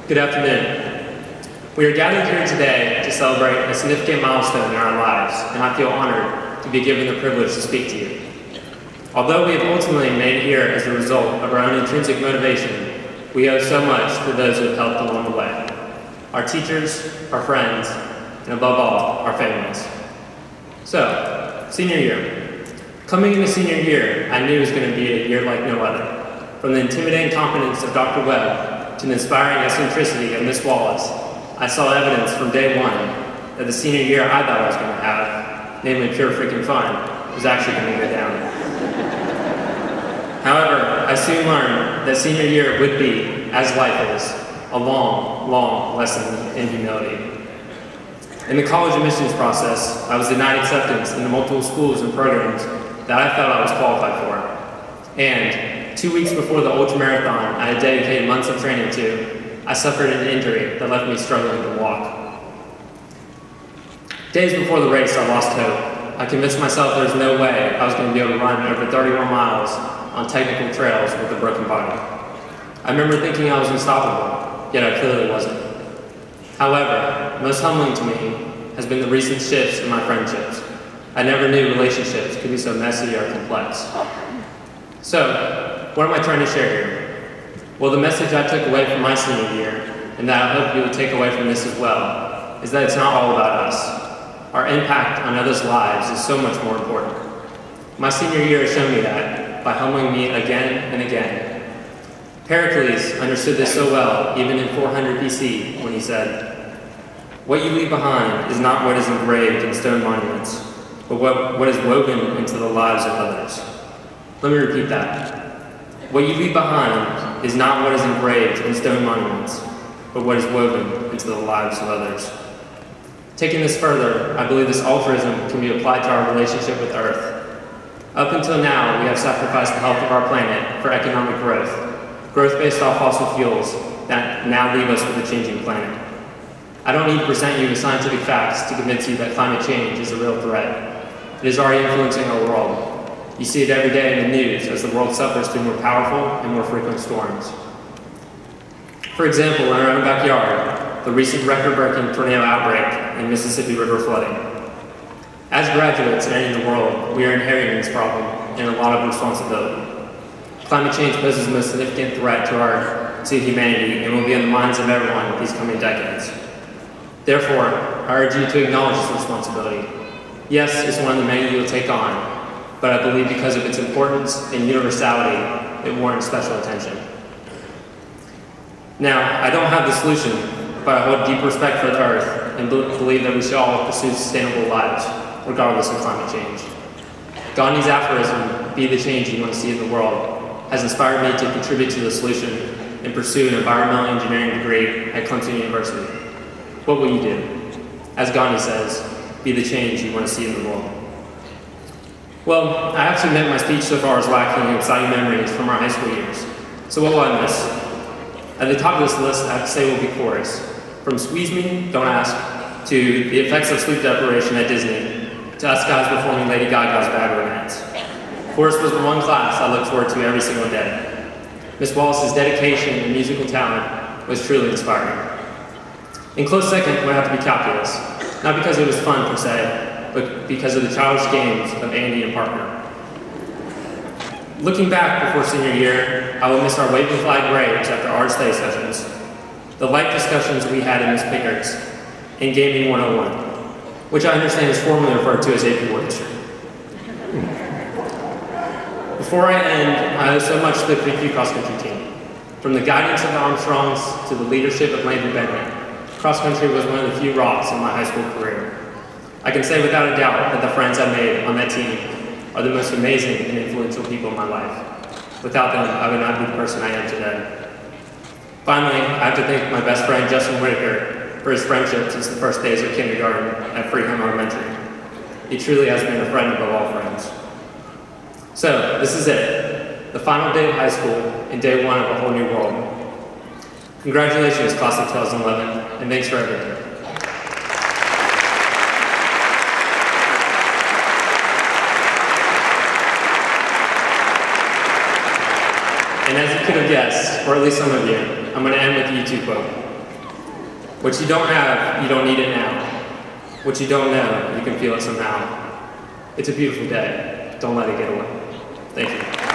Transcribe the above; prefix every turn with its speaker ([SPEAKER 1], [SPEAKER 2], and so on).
[SPEAKER 1] Good afternoon. We are gathered here today to celebrate a significant milestone in our lives, and I feel honored to be given the privilege to speak to you. Although we have ultimately made it here as a result of our own intrinsic motivation, we owe so much to those who have helped along the way. Our teachers, our friends, and above all, our families. So, senior year. Coming into senior year, I knew it was going to be a year like no other. From the intimidating competence of Dr. Webb to the inspiring eccentricity of Miss Wallace, I saw evidence from day one that the senior year I thought I was going to have, namely pure freaking fun, was actually going to go down. However, I soon learned that senior year would be, as life is, a long, long lesson in humility. In the college admissions process, I was denied acceptance into multiple schools and programs that I felt I was qualified for. And 2 weeks before the ultramarathon I had dedicated months of training to, I suffered an injury that left me struggling to walk. Days before the race, I lost hope. I convinced myself there was no way I was going to be able to run over 31 miles on technical trails with a broken body. I remember thinking I was unstoppable, yet I clearly wasn't. However, most humbling to me has been the recent shifts in my friendships. I never knew relationships could be so messy or complex. So, what am I trying to share here? Well, the message I took away from my senior year, and that I hope you will take away from this as well, is that it's not all about us. Our impact on others' lives is so much more important. My senior year has shown me that by humbling me again and again. Pericles understood this so well, even in 400 BC, when he said, "What you leave behind is not what is engraved in stone monuments, but what is woven into the lives of others." Let me repeat that. What you leave behind is not what is engraved in stone monuments, but what is woven into the lives of others. Taking this further, I believe this altruism can be applied to our relationship with Earth. Up until now, we have sacrificed the health of our planet for economic growth based off fossil fuels that now leave us with a changing planet. I don't need to present you with scientific facts to convince you that climate change is a real threat. It is already influencing our world. You see it every day in the news as the world suffers through more powerful and more frequent storms. For example, in our own backyard, the recent record-breaking tornado outbreak and Mississippi River flooding. As graduates and in the world, we are inheriting this problem and a lot of responsibility. Climate change poses the most significant threat to humanity and will be on the minds of everyone these coming decades. Therefore, I urge you to acknowledge this responsibility. Yes, it's one of the many you will take on, but I believe because of its importance and universality, it warrants special attention. Now, I don't have the solution, but I hold deep respect for the Earth and believe that we should all pursue sustainable lives, regardless of climate change. Gandhi's aphorism, "Be the change you want to see in the world," has inspired me to contribute to the solution and pursue an environmental engineering degree at Clemson University. What will you do? As Gandhi says, be the change you want to see in the world. Well, I have to admit my speech so far is lacking in exciting memories from our high school years. So what will I miss? At the top of this list, I have to say will be chorus. From Squeeze Me, Don't Ask, to the effects of sleep deprivation at Disney, to us guys performing Lady Gaga's Bad Romance. Chorus was the one class I looked forward to every single day. Miss Wallace's dedication and musical talent was truly inspiring. In close second would have to be calculus, not because it was fun per se, but because of the childish games of Andy and Parker. Looking back before senior year, I will miss our wave and flag graves after art study sessions, the light discussions we had in Miss Pickett's, and Gaming 101, which I understand is formally referred to as AP War History. Before I end, I owe so much to the Creekview cross-country team. From the guidance of the Armstrongs to the leadership of Landry Bennett, cross-country was one of the few rocks in my high school career. I can say without a doubt that the friends I made on that team are the most amazing and influential people in my life. Without them, I would not be the person I am today. Finally, I have to thank my best friend, Justin Whitaker, for his friendship since the first days of kindergarten at Freeham Elementary. He truly has been a friend above all friends. So, this is it, the final day of high school and day one of a whole new world. Congratulations, class of 2011, and thanks for everything. And as you could have guessed, or at least some of you, I'm going to end with a YouTube quote. What you don't have, you don't need it now. What you don't know, you can feel it somehow. It's a beautiful day. Don't let it get away. Thank you.